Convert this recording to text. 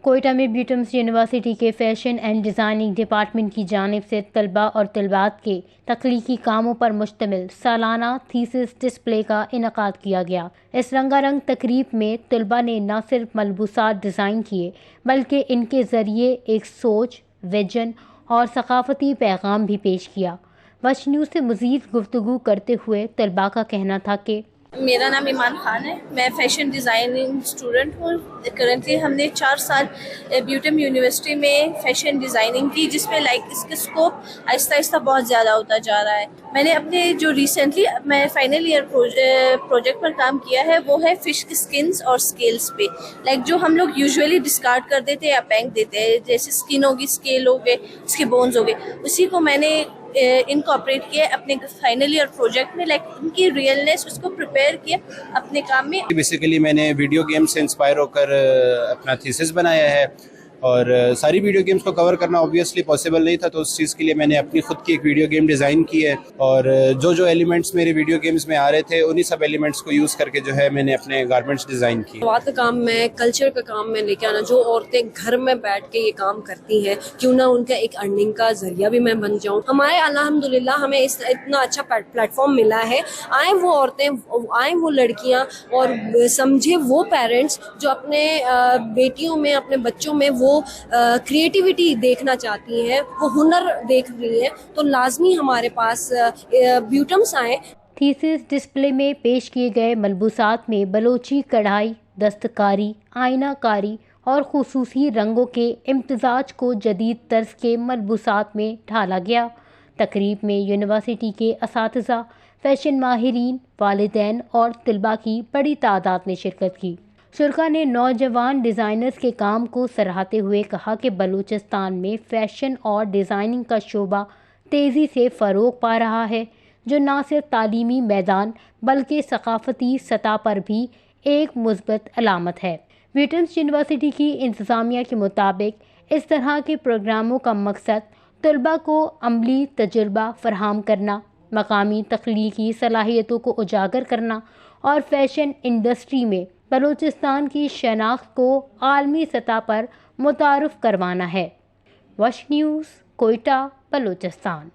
کوئٹہ میں بیوٹمس یونیورسٹی کے fashion and designing department کی جانب سے طلباء اور طالبات کے تخلیقی کاموں پر مشتمل سالانہ تھیسس ڈسپلے کا انعقاد کیا گیا۔ اس رنگا رنگ تقریب میں طلباء نے نہ صرف ملبوسات ڈیزائن کیے بلکہ ان کے ذریعے ایک سوچ، ویژن اور ثقافتی پیغام بھی پیش کیا۔ وش نیوز سے مزید گفتگو کرتے ہوئے طلباء کا کہنا تھا کہ میرا نام ایمان خان ہے، میں فیشن ڈیزائننگ اسٹوڈنٹ ہوں۔ کرنٹلی ہم نے 4 سال بیوٹم یونیورسٹی میں فیشن ڈیزائننگ کی، جس میں اس کا اسکوپ آہستہ آہستہ بہت زیادہ ہوتا جا رہا ہے۔ میں نے اپنے جو ریسنٹلی میں فائنل ایئر پروجیکٹ پر کام کیا ہے وہ ہے فش کی اسکنس اور اسکیلس پہ، جو ہم لوگ یوزولی ڈسکارڈ کر دیتے یا پھینک دیتے ہیں، جیسے اسکن ہوگی، اسکیل ہو گئے، اس کے بونز ہو گئے، اسی کو میں نے انکارپوریٹ کیا اپنے فائنل ایئر پروجیکٹ میں، ان کی ریئلنیس اس کو پریپیئر کیا اپنے کام میں۔ بیسیکلی میں نے ویڈیو گیم سے انسپائر ہو کر اپنا تھیسس بنایا ہے، اور ساری ویڈیو گیمز کو کور کرنا اوبویسلی پاسبل نہیں تھا، تو اس چیز کے لیے میں نے اپنی خود کی ایک ویڈیو گیم ڈیزائن کی ہے، اور جو ایلیمنٹس میرے ویڈیو گیمز میں آ رہے تھے انہی سب ایلیمنٹس کو یوز کر کے جو ہے میں نے اپنے گارمنٹس ڈیزائن کیے۔ بات کا کام میں کلچر کا کام میں لے کے آنا، جو عورتیں گھر میں بیٹھ کے یہ کام کرتی ہیں، کیوں نہ ان کا ایک ارننگ کا ذریعہ بھی میں بن جاؤں۔ ہمارے الحمدللہ ہمیں اتنا اچھا پلیٹ فارم ملا ہے، آئیں وہ عورتیں، آئیں وہ لڑکیاں، اور سمجھے وہ پیرنٹس جو اپنے بیٹیوں میں، اپنے بچوں میں وہ کریٹیوٹی دیکھنا چاہتی ہیں، وہ ہنر دیکھ رہی ہیں، تو لازمی ہمارے پاس بیوٹمس آئیں۔ تھیسس ڈسپلے میں پیش کیے گئے ملبوسات میں بلوچی کڑھائی، دستکاری، آئینہ کاری اور خصوصی رنگوں کے امتزاج کو جدید طرز کے ملبوسات میں ڈھالا گیا۔ تقریب میں یونیورسٹی کے اساتذہ، فیشن ماہرین، والدین اور طلباء کی بڑی تعداد نے شرکت کی۔ شرکاء نے نوجوان ڈیزائنرز کے کام کو سراہتے ہوئے کہا کہ بلوچستان میں فیشن اور ڈیزائننگ کا شعبہ تیزی سے فروغ پا رہا ہے، جو نہ صرف تعلیمی میدان بلکہ ثقافتی سطح پر بھی ایک مثبت علامت ہے۔ بیوٹمس یونیورسٹی کی انتظامیہ کے مطابق اس طرح کے پروگراموں کا مقصد طلباء کو عملی تجربہ فراہم کرنا، مقامی تخلیقی صلاحیتوں کو اجاگر کرنا اور فیشن انڈسٹری میں بلوچستان کی شناخت کو عالمی سطح پر متعارف کروانا ہے۔ وش نیوز، کوئٹہ، بلوچستان۔